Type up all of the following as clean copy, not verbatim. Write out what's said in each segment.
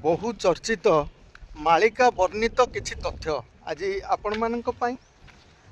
बहु चर्चित मालिका वर्णित किछि तथ्य आज आपण मानक पई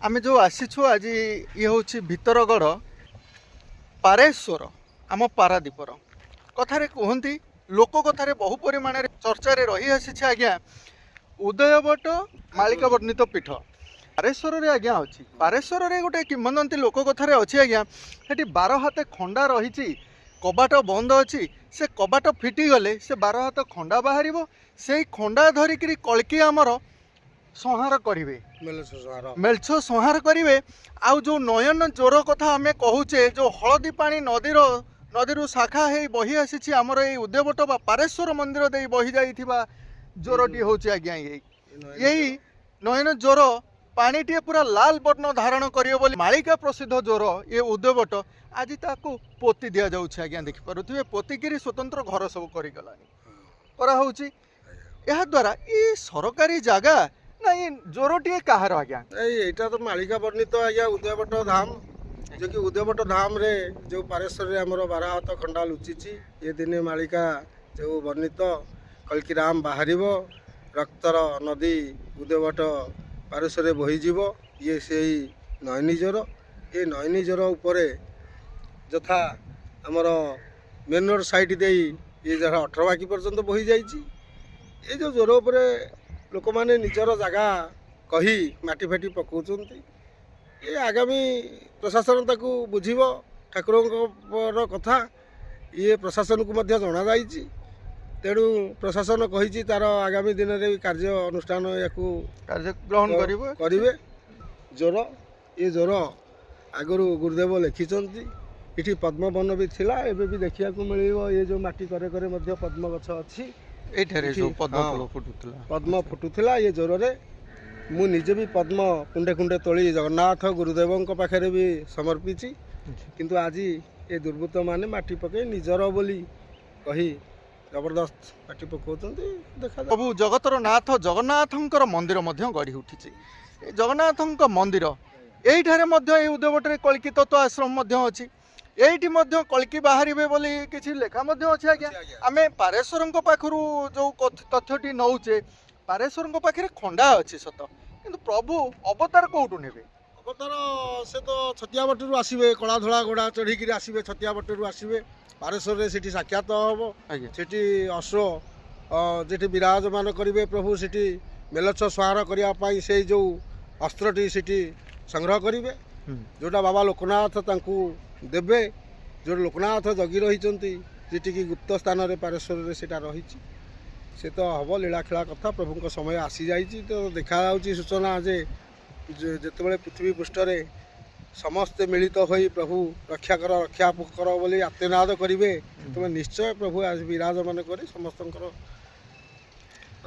आमे जो आसीछु आज ये हूँ भितरगढ़ पारेश्वर आम पारादीपर कथारे कहती लोक कथारे बहु परिमाण चर्चा रही आसी आज्ञा उदयवट मालिका वर्णित पीठ पारेश्वर आज्ञा अच्छी पारेश्वर गोटे किंवदंती लोक कथार अच्छी आज्ञा से 12 हाथ खंडा रही कबाट बंद अच्छी से कबाट फिटिगले से 12 हाथ खंडा बाहर से खंडा धरिक कल्कि आमर संहार करेंगे मेलछ संहार करेंगे आउ जो नयन जोर कथा आम कहूचे जो हलदी पानी नदी शाखा हो बही आसी आमर ये उद्यवट पारेश्वर मंदिर दे बही जा जोरटी हूँ आज्ञा यही नयन जोर पानीटे पूरा लाल वर्ण धारण कर मालिका प्रसिद्ध जोर ये उद्यवट आज ताको पोती दि जाऊँ आज्ञा देखिपे पोतिकी स्वतंत्र घर सब कराऊँगी यह द्वारा ये सरकारी जगह ना ये जोरटी कहार आज्ञा यहाँ तो मालिका वर्णित आज्ञा उदयवट धाम जो कि उदयवट धाम रे जो पारेश्वर आमर 12 हाथ खंडा लुचि ये दिने मालिका जो वर्णित कल्किराम बाहर रक्तर नदी उदयवट पारेश्वर बहीजीव ये से नयनी जोर ये नयनी जोर उपरे यथा आमर मेन रोड साइड दे ये जहाँ 18 बाकी पर्यंत बही जाइए ये जो जोर उपरे लोक मैंने निजर जगह कही माटी फाटी पकाउछन्ति ये आगामी प्रशासन ताकू बुझिबो ठाकुर कथा ये प्रशासन को मध्य जना जाइछि तेणु प्रशासन कही तार आगामी दिन में कार्य अनुष्ठान या कार्य ग्रहण करिवे जोर ये जोर आगु गुरुदेव लिखिछन्ति इठी पद्म वन भी थिला एबे भी देखिया को मिलिबो ये जो माटी करे करे मध्य पद्म गछ अछि पद्म फुटुला ये जोर रे मु निजे भी पद्म कुंडे कुंडे तोली जगन्नाथ गुरुदेव पाखे भी समर्पिची किंतु आज ये दुर्बृत्त माने माटी पके निजर बोली कही जबरदस्त माटी पकाउछन्ति देखा प्रभु जगतर नाथ जगन्नाथंकर मंदिर मध्य गढ़ी उठी जगन्नाथंक मंदिर एठारे मध्य उदयवटे कल्कि तत्व आश्रम अच्छी एठी मध्य कल्कि बाहर बोली किसी लेखा अच्छे आज्ञा आम पारेश्वर पाखु जो तथ्यटी नौचे पारेश्वर पाखे खंडा अच्छी सत कि प्रभु अवतार कौटू ने अवतार से तो छतिया बटरू आसवे कला धला घोड़ा चढ़ी आसवे छतिया बटरू आसवे पारेश्वर से साक्षात हम से अश्व जे विराजमान करेंगे प्रभु से मेलछ संहार करने से जो अस्त्रटी से संग्रह करेंगे जोटा बाबा लोकनाथ देवे जो लोकनाथ जगी रही जी गुप्त स्थान पारेश्वर से रही से तो हम लीलाखेला कथा प्रभु समय आसी जाइए तो देखा सूचना जे जिते पृथ्वी पृष्ठ समस्ते मिलित हो प्रभु रक्षा कर बोली आत्मनाद करेंगे तुम निश्चय प्रभु आज विराजमान कर समस्त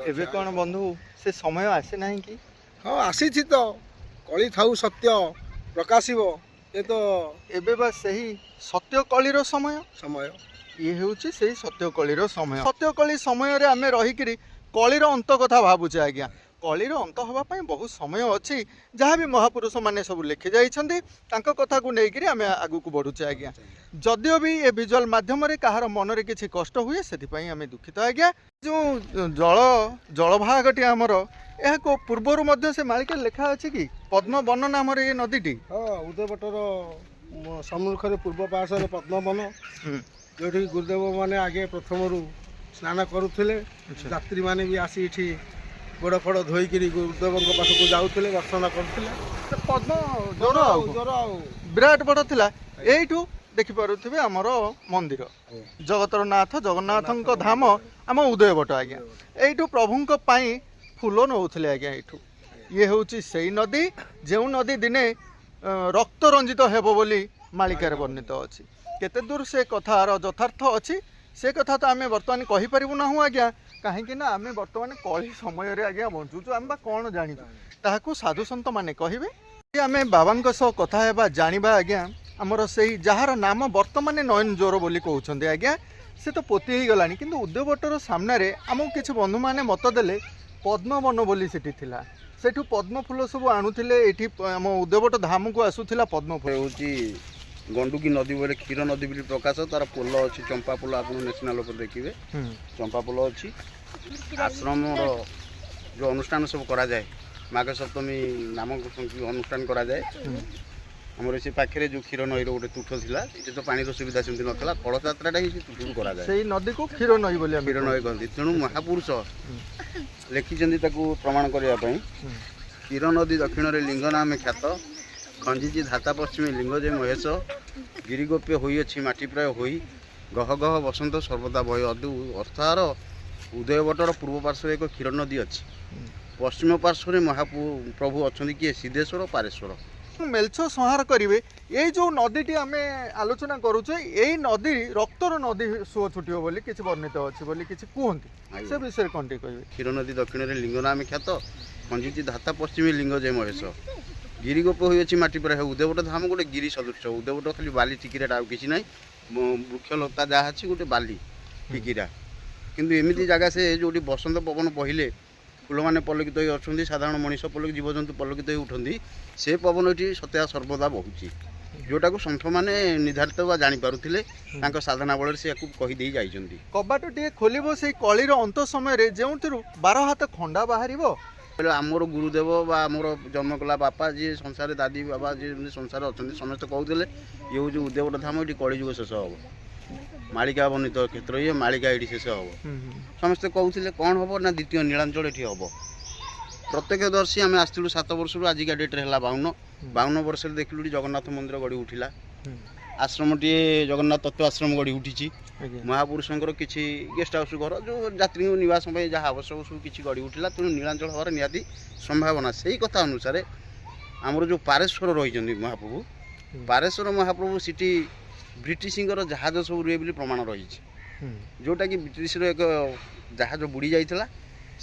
एबे कौन बंधु से समय आसे ना कि हाँ आसी तो कली थाऊ सत्य प्रकाशिब ये तो एबे बा सही सत्य कलीर समय ये हूँ से सत्य कलीर समय सत्य कली समय रे आमे रही कलीर अंत कथा भावुचे आज्ञा कलीर अंत होगापाई बहुत समय अच्छी जहाँ भी महापुरुष मैंने सब लिखि जाइछन्ति तांको कथा को लेकर आम आगू को बढ़ुचे आज्ञा जदियो भी ये विजुअल माध्यम कहार मन में किसी कष्ट हुए से आम दुखित आज्ञा जो जलभागटी आमर यह को पूर्वर से मालिका लेखा अच्छी कि पद्म वन नाम ये नदीटी हाँ उदयवटर सम्मुख पूर्व पार्श्व पद्म वन जो गुरुदेव माने आगे प्रथम स्नान करुले यात्री माने भी आसी गोड़ फड़ धोईक गुरुदेव पाखक जाऊे दर्शन करते पद्म जोर विराट बड़ थिला एठू देखिपे आमर मंदिर जगतर नाथ जगन्नाथ धाम आम उदयवट आज्ञा एठू प्रभुंक पाई फूल नौले आज्ञा एठू ये हूँ से नदी जो नदी दिने रक्त रंजित हेबो बोली मालिकार वर्णित अच्छी केते दूर से कथार यथार्थ अच्छी से कथा तो आम बर्तमान कहीपरू ना आज्ञा कहीं आम बर्तमान कली समय आज्ञा बंचुचु आम कौन जानी ताकू साधु सन्त मैंने कहे आम बाबा कथा हेबा जानिबा आज्ञा आमर से जार नाम बर्तमान नयन जोर बोली कहते आज्ञा से तो पोती ही गलानी किंतु उद्यवटर सामने आमको किसी बंधु मैंने मत देले पद्म वन बोली सेठी थिला सेठू पद्म फूल सब आणुथिले एठी आम उद्यवट धाम को आसुथिला पद्म फूल होची गंडुकी नदी बोले क्षीर नदी बोली प्रकाश तार पोल अच्छी चंपा पोल आप नेशनल देखिए चंपा पोल अच्छी ଆଶ୍ରମର ଯେଉଁ ଅନୁଷ୍ଠାନ ସବୁ କରାଯାଏ ମାଘ ସପ୍ତମୀ ନାମକ ଅନୁଷ୍ଠାନ କରାଯାଏ ଆମର ସେ ପାଖରେ ଯେଉଁ କ୍ଷୀର ନଈର ଗୋଟେ ତୁଠ ଥିଲା ଏଠି ତ ପାଣିର ସୁବିଧା ସେମିତି ନଥିଲା କଳଯାତ୍ରାଟା ହିଁ ସେ ତୁଠରୁ କରାଯାଏ ସେଇ ନଦୀକୁ କ୍ଷୀର ନଈ ବୋଲି ଆମେ କ୍ଷୀର ନଈ କହନ୍ତି ତେଣୁ ମହାପୁରୁଷ ଲେଖିଛନ୍ତି ତାକୁ ପ୍ରମାଣ କରିବା ପାଇଁ କ୍ଷୀର ନଦୀ ଦକ୍ଷିଣରେ ଲିଙ୍ଗ ନାମେ ଖ୍ୟାତ ଖଞ୍ଜିଛି ଧାତା ପଶ୍ଚିମୀ ଲିଙ୍ଗ ଯେ ମହେଶ ଗିରିଗୋପ୍ୟ ହୋଇଅଛି ମାଟି ପ୍ରାୟ ହୋଇ ଗହ ଗହ ବସନ୍ତ ସର୍ବଦା ଭୟ ଅର୍ଥାର ଉଦୟବଟର ପୂର୍ବ ପାର୍ଶ୍ୱରେ ଏକ କ୍ଷୀର ନଦୀ ଅଛି ପଶ୍ଚିମ ପାର୍ଶ୍ୱରେ ମହାପ୍ରଭୁ ଅଛନ୍ତି କିଏ ସିଦ୍ଧେଶ୍ୱର ପାରେଶ୍ୱର ମେଲଛ ସଂହାର କରିବେ ଏଇ ଯେଉଁ ନଦୀଟି ଆମେ ଆଲୋଚନା କରୁଛେ ଏଇ ନଦୀ ରକ୍ତର ନଦୀ ସୁଅ ଛୁଟିବ ବୋଲି କିଛି ବର୍ଣ୍ଣିତ ଅଛି ବୋଲି କିଛି କୁହନ୍ତି ସେ ବିଷୟରେ କ'ଣ ଟିକେ କହିବେ କ୍ଷୀର ନଦୀ ଦକ୍ଷିଣରେ ଲିଙ୍ଗ ନାମେ ଖ୍ୟାତ ଖଞ୍ଜିଛି ଧାତା ପଶ୍ଚିମୀ ଲିଙ୍ଗ ଯେ ମହେଶ ଗିରିଗୋପ ହୋଇଅଛି ମାଟି ପ୍ରାୟ ଉଦୟବଟ ଧାମ ଗୋଟେ ଗିରି ସଦୃଶ ଉଦୟବଟ ଖାଲି ବାଲି ଟିକିରାଟା ଆଉ କିଛି ନାହିଁ ବୃକ୍ଷଲତା ଯାହା ଅଛି ଗୋଟେ ବାଲି ଟିକିରା କିନ୍ତୁ ଏମିତି ଜାଗା ସେ ଯେଉଁଠି ବସନ୍ତ ପବନ ବହିଲେ ଫୁଲମାନେ ପଲ୍ଲକିତ ହୋଇ ଅଛନ୍ତି ସାଧାରଣ ମଣିଷ ପଲ୍ଲକି ଜୀବଜନ୍ତୁ ପଲ୍ଲକିତ ହୋଇ ଉଠନ୍ତି ସେ ପବନ ଏଠି ସତ୍ୟା ସର୍ବଦା ବହୁଛି ଯେଉଁଟାକୁ ସନ୍ଥମାନେ ନିର୍ଦ୍ଧାରିତ ବା ଜାଣିପାରୁଥିଲେ ତାଙ୍କ ସାଧନା ବଳରେ ସେ ୟାକୁ କହିଦେଇ ଯାଇଛନ୍ତି କବାଟ ଟିକେ ଖୋଲିବ ସେଇ କଳିର ଅନ୍ତ ସମୟରେ ଯେଉଁଥିରୁ 12 ହାତ ଖଣ୍ଡା ବାହାରିବ ଆମର ଗୁରୁଦେବ ବା ଆମର ଜନ୍ମ କଲା ବାପା ଯିଏ ସଂସାରରେ ଦାଦି ବାବା ଯିଏ ସଂସାରରେ ଅଛନ୍ତି ସମସ୍ତେ କହୁଥିଲେ ଇଏ ହେଉଛି ଉଦୟବଟ ଧାମ ଏଠି କଳିଯୁଗ ଶେଷ ହେବ ମାଳିକା ବର୍ଣ୍ଣିତ କ୍ଷେତ୍ର ଇଏ ମାଳିକା ଏଠି ଶେଷ ହେବ ସମସ୍ତେ କହୁଥିଲେ କ'ଣ ହେବ ନା ଦ୍ୱିତୀୟ ନୀଳାଞ୍ଚଳ ଏଠି ହେବ ପ୍ରତ୍ୟକ୍ଷଦର୍ଶୀ ଆମେ ଆସିଥିଲୁ 7 ବର୍ଷରୁ ଆଜିକା ଡେଟ୍ରେ ହେଲା 52 ବର୍ଷରେ ଦେଖିଲୁ ଏଠି ଜଗନ୍ନାଥ ମନ୍ଦିର ଗଢ଼ି ଉଠିଲା ଆଶ୍ରମଟିଏ ଜଗନ୍ନାଥ ତତ୍ତ୍ୱ ଆଶ୍ରମ ଗଢ଼ି ଉଠିଛି ମହାପୁରୁଷଙ୍କର କିଛି ଗେଷ୍ଟ ହାଉସ୍ ଘର ଯେଉଁ ଯାତ୍ରୀଙ୍କ ନିବାସ ପାଇଁ ଯାହା ଆବଶ୍ୟକ ସବୁ କିଛି ଗଢ଼ି ଉଠିଲା ତେଣୁ ନୀଳାଞ୍ଚଳ ହେବାର ନିହାତି ସମ୍ଭାବନା ସେଇ କଥା ଅନୁସାରେ ଆମର ଯେଉଁ ପାରେଶ୍ୱର ରହିଛନ୍ତି ମହାପ୍ରଭୁ ପାରେଶ୍ୱର ମହାପ୍ରଭୁ ସେଠି ବ୍ରିଟିଶଙ୍କର ଜାହାଜ ସବୁ ରୁହେ ବୋଲି ପ୍ରମାଣ ରହିଛି ଯେଉଁଟାକି ବ୍ରିଟିଶର ଏକ ଜାହାଜ ବୁଡ଼ି ଯାଇଥିଲା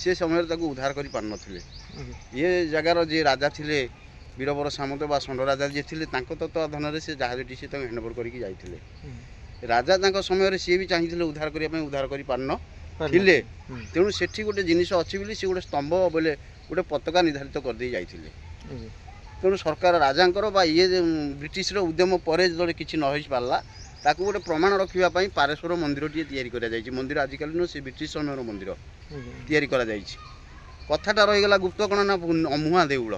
ସେ ସମୟରେ ତାକୁ ଉଦ୍ଧାର କରିପାରିନଥିଲେ ଏ ଜାଗାର ଯିଏ ରାଜା ଥିଲେ ବୀରବର ସାମନ୍ତ ବା ଷଣ୍ଢ ରାଜା ଯିଏ ଥିଲେ ତାଙ୍କ ତତ୍ତ୍ୱାବଧାନରେ ସେ ଜାହାଜଟି ସେ ତାଙ୍କୁ ହ୍ୟାଣ୍ଡଓଭର କରିକି ଯାଇଥିଲେ ରାଜା ତାଙ୍କ ସମୟରେ ସିଏ ବି ଚାହିଁଥିଲେ ଉଦ୍ଧାର କରିବା ପାଇଁ ଉଦ୍ଧାର କରିପାରିନଥିଲେ ତେଣୁ ସେଠି ଗୋଟେ ଜିନିଷ ଅଛି ବୋଲି ସେ ଗୋଟେ ସ୍ତମ୍ଭ ବୋଲେ ଗୋଟେ ପତାକା ନିର୍ଦ୍ଧାରିତ କରିଦେଇ ଯାଇଥିଲେ ତେଣୁ ସରକାର ରାଜାଙ୍କର ବା ଇଏ ବ୍ରିଟିଶର ଉଦ୍ୟମ ପରେ ଯେତେବେଳେ କିଛି ନ ହୋଇପାରିଲା ତାକୁ ଗୋଟେ ପ୍ରମାଣ ରଖିବା ପାଇଁ ପାରେଶ୍ୱର ମନ୍ଦିରଟିଏ ତିଆରି କରାଯାଇଛି ମନ୍ଦିର ଆଜିକାଲି ନୁହେଁ ସେ ବ୍ରିଟିଶ ସମୟର ମନ୍ଦିର ତିଆରି କରାଯାଇଛି କଥାଟା ରହିଗଲା ଗୁପ୍ତ କ'ଣ ନା ଅମୁହା ଦେଉଳ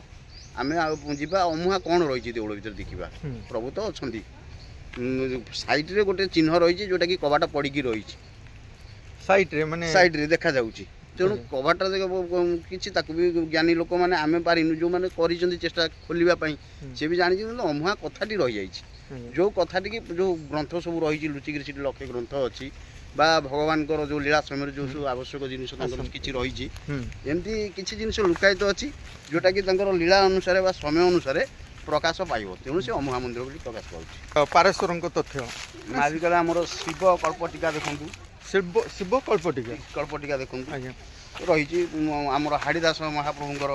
ଆମେ ଆଉ ଯିବା ଅମୁହା କ'ଣ ରହିଛି ଦେଉଳ ଭିତରେ ଦେଖିବା ପ୍ରଭୁ ତ ଅଛନ୍ତି ସାଇଡ଼ରେ ଗୋଟେ ଚିହ୍ନ ରହିଛି ଯେଉଁଟାକି କବାଟ ପଡ଼ିକି ରହିଛି ସାଇଡ଼ରେ ଦେଖାଯାଉଛି ତେଣୁ କବାଟଟା କିଛି ତାକୁ ବି ଜ୍ଞାନୀ ଲୋକମାନେ ଆମେ ପାରିନୁ ଯେଉଁମାନେ କରିଛନ୍ତି ଚେଷ୍ଟା ଖୋଲିବା ପାଇଁ ସେ ବି ଜାଣିଛନ୍ତି ଅମୁହା କଥାଟି ରହିଯାଇଛି ଯେଉଁ କଥାଟିକି ଯେଉଁ ଗ୍ରନ୍ଥ ସବୁ ରହିଛି ଲୁଚିକିରି ସେଠି ଲକ୍ଷେ ଗ୍ରନ୍ଥ ଅଛି ବା ଭଗବାନଙ୍କର ଯେଉଁ ଲୀଳା ସମୟରେ ଯେଉଁ ସବୁ ଆବଶ୍ୟକ ଜିନିଷ ତାଙ୍କର କିଛି ରହିଛି ଏମିତି କିଛି ଜିନିଷ ଲୁକାୟିତ ଅଛି ଯେଉଁଟାକି ତାଙ୍କର ଲୀଳା ଅନୁସାରେ ବା ସମୟ ଅନୁସାରେ ପ୍ରକାଶ ପାଇବ ତେଣୁ ସେ ଅମୁହା ମନ୍ଦିର ବୋଲି ପ୍ରକାଶ ପାଉଛି ପାରେଶ୍ୱରଙ୍କ ତଥ୍ୟ ଆଜିକାଲି ଆମର ଶିବ କଳ୍ପଟିକା ଦେଖନ୍ତୁ ଶିବ କଳ୍ପଟିକା ଦେଖନ୍ତୁ ରହିଛି ଆମର ହାଡ଼ିଦାସ ମହାପ୍ରଭୁଙ୍କର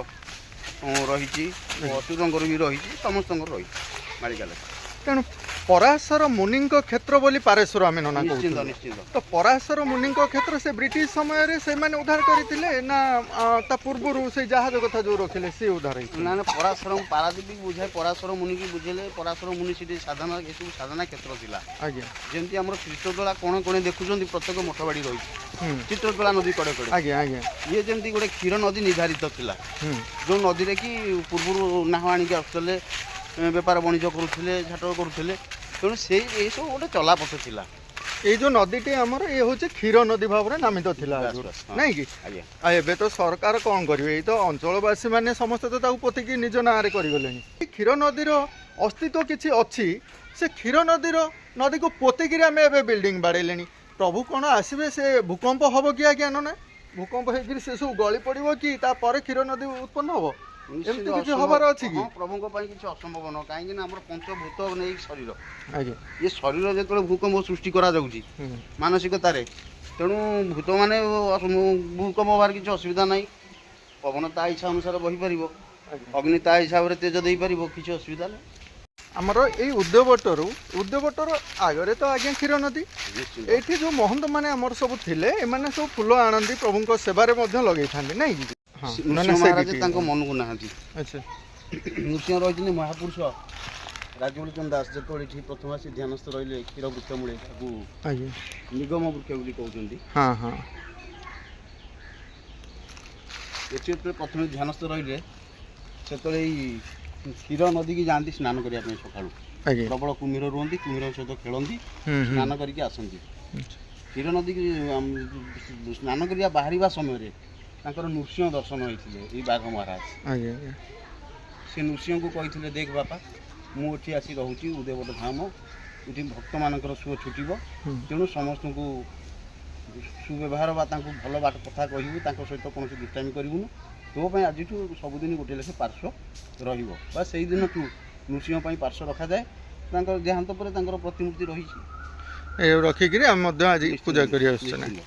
ରହିଛି ଅଚ୍ୟୁତଙ୍କର ବି ରହିଛି ସମସ୍ତଙ୍କର ରହିଛି ମାଳିକା ଲେଖା ତେଣୁ ପରାଶର ମୁନିଙ୍କ କ୍ଷେତ୍ର ବୋଲି ପାରେଶ୍ୱର ଆମେ ନନା ନିଶ୍ଚିନ୍ତ କହୁଛୁ ନିଶ୍ଚିନ୍ତ ତ ପରାଶର ମୁନିଙ୍କ କ୍ଷେତ୍ର ସେ ବ୍ରିଟିଶ ସମୟରେ ସେମାନେ ଉଦ୍ଧାର କରିଥିଲେ ନା ତା ପୂର୍ବରୁ ସେଇ ଜାହାଜ କଥା ଯେଉଁ ରଖିଲେ ସେ ଉଦ୍ଧାର ହେଇଥିଲେ ନା ପରାଶର ପାରାଦୀପ ବୁଝାଏ ପରାଶର ମୁନିକି ବୁଝେଇଲେ ପରାଶର ମୁନି ସେଠି ସାଧନା ଏସବୁ ସାଧନା କ୍ଷେତ୍ର ଥିଲା ଆଜ୍ଞା ଯେମିତି ଆମର ଚିତ୍ରତୋଳା କ'ଣ କ'ଣ ଦେଖୁଛନ୍ତି ପ୍ରତ୍ୟେକ ମଠବାଡ଼ି ରହିଛି ଚିତ୍ରତୋଳା ନଦୀ କଡ଼େ କଡ଼େ ଆଜ୍ଞା ଆଜ୍ଞା ଇଏ ଯେମିତି ଗୋଟେ କ୍ଷୀର ନଦୀ ନିର୍ଦ୍ଧାରିତ ଥିଲା ଯେଉଁ ନଦୀରେ କି ପୂର୍ବରୁ ନାହ ଆଣିକି ଆସୁଥିଲେ ବେପାର ବାଣିଜ୍ୟ କରୁଥିଲେ ଝାଟ କରୁଥିଲେ ତେଣୁ ସେଇ ଏଇସବୁ ଗୋଟେ ଚଲାପଥ ଥିଲା ଏଇ ଯେଉଁ ନଦୀଟି ଆମର ଇଏ ହେଉଛି କ୍ଷୀର ନଦୀ ଭାବରେ ନାମିତ ଥିଲା ନାଇଁ କି ଆଜ୍ଞା ଆଉ ଏବେ ତ ସରକାର କ'ଣ କରିବେ ଏଇ ତ ଅଞ୍ଚଳବାସୀ ମାନେ ସମସ୍ତେ ତ ତାକୁ ପୋତିକି ନିଜ ନାଁରେ କରିଗଲେଣି କ୍ଷୀର ନଦୀର ଅସ୍ତିତ୍ୱ କିଛି ଅଛି ସେ କ୍ଷୀର ନଦୀକୁ ପୋତିକିରି ଆମେ ଏବେ ବିଲ୍ଡିଂ ବାଡ଼େଇଲେଣି ପ୍ରଭୁ କ'ଣ ଆସିବେ ସେ ଭୂକମ୍ପ ହେବ କି ଆଜ୍ଞା ନା ଭୂକମ୍ପ ହେଇକିରି ସେ ସବୁ ଗଳି ପଡ଼ିବ କି ତାପରେ କ୍ଷୀର ନଦୀ ଉତ୍ପନ୍ନ ହେବ ଏମିତି କିଛି ହବାର ଅଛି କି ପ୍ରଭୁଙ୍କ ପାଇଁ କିଛି ଅସମ୍ଭବ ନୁହଁ କାହିଁକି ନା ଆମର ପଞ୍ଚଭୂତ ନେଇ ଶରୀର ଆଜ୍ଞା ଏ ଶରୀର ଯେତେବେଳେ ଭୂକମ୍ପ ସୃଷ୍ଟି କରାଯାଉଛି ମାନସିକତାରେ ତେଣୁ ଭୂତମାନେ ଭୂକମ୍ପ ହେବାର କିଛି ଅସୁବିଧା ନାହିଁ ପବନ ତା ଇଚ୍ଛା ଅନୁସାରେ ବହିପାରିବ ଅଗ୍ନି ତା ହିସାବରେ ତେଜ ଦେଇପାରିବ କିଛି ଅସୁବିଧା ନାହିଁ ଆମର ଏଇ ଉଦ୍ୟବଟର ଆଗରେ ତ ଆଜ୍ଞା କ୍ଷୀର ନଦୀ ଏଇଠି ଯେଉଁ ମହନ୍ତ ମାନେ ଆମର ସବୁ ଥିଲେ ଏମାନେ ସବୁ ଫୁଲ ଆଣନ୍ତି ପ୍ରଭୁଙ୍କ ସେବାରେ ମଧ୍ୟ ଲଗେଇଥାନ୍ତି ନାଇଁ କି ମହାରାଜ ତାଙ୍କ ମନକୁ ନାହାନ୍ତି ଆଚ୍ଛା ନୃସିଂହ ରହିଛନ୍ତି ମହାପୁରୁଷ ରାଜବଳିଚନ୍ଦ୍ର ଦାସ ଯେତେବେଳେ ଏଠି ପ୍ରଥମ ଆସି ଧ୍ୟାନସ୍ଥ ରହିଲେ କ୍ଷୀର ବୃକ୍ଷ ମୂଳେ ତାକୁ ନିଗମ ବୃକ୍ଷ ବୋଲି କହୁଛନ୍ତି ଏଠି ଯେତେବେଳେ ପ୍ରଥମେ ଧ୍ୟାନସ୍ଥ ରହିଲେ ସେତେବେଳେ ଏଇ କ୍ଷୀର ନଦୀକି ଯାଆନ୍ତି ସ୍ନାନ କରିବା ପାଇଁ ସକାଳୁ। ଆଜ୍ଞା ପ୍ରବଳ କୁମ୍ଭୀର ରୁହନ୍ତି, କୁମ୍ଭୀର ସହିତ ଖେଳନ୍ତି, ସ୍ନାନ କରିକି ଆସନ୍ତି। କ୍ଷୀର ନଦୀକି ସ୍ନାନ କରିବା ବାହାରିବା ସମୟରେ ତାଙ୍କର ନୃସିଂହ ଦର୍ଶନ ହୋଇଥିଲେ ଏଇ ବାଘ ମହାରାଜ। ଆଜ୍ଞା ଆଜ୍ଞା ସେ ନୃସିଂହଙ୍କୁ କହିଥିଲେ, ଦେଖ ବାପା, ମୁଁ ଏଠି ଆସି ରହୁଛି ଉଦୟବଟ ଧାମ, ଏଠି ଭକ୍ତମାନଙ୍କର ସୁଅ ଛୁଟିବ, ତେଣୁ ସମସ୍ତଙ୍କୁ ସୁବ୍ୟବହାର ବା ତାଙ୍କୁ ଭଲ ବାଟ କଥା କହିବୁ, ତାଙ୍କ ସହିତ କୌଣସି ଦୁଷ୍ଟାମି କରିବୁନି, ତୋ ପାଇଁ ଆଜିଠୁ ସବୁଦିନ ଗୋଟିଏ ଲେଖେ ପାର୍ଶ୍ୱ ରହିବ। ବା ସେଇଦିନଠୁ ନୃସିଂହ ପାଇଁ ପାର୍ଶ୍ୱ ରଖାଯାଏ। ତାଙ୍କର ଦେହାନ୍ତ ପରେ ତାଙ୍କର ପ୍ରତିମୂର୍ତ୍ତି ରହିଛି। ଏ ରଖିକିରି ଆମେ ମଧ୍ୟ ଆଜି ପୂଜା କରି ଆସୁଛୁ ନା। ନିଶ୍ଚିନ୍ତ।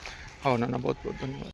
ହଉ ନା ବହୁତ ବହୁତ ଧନ୍ୟବାଦ।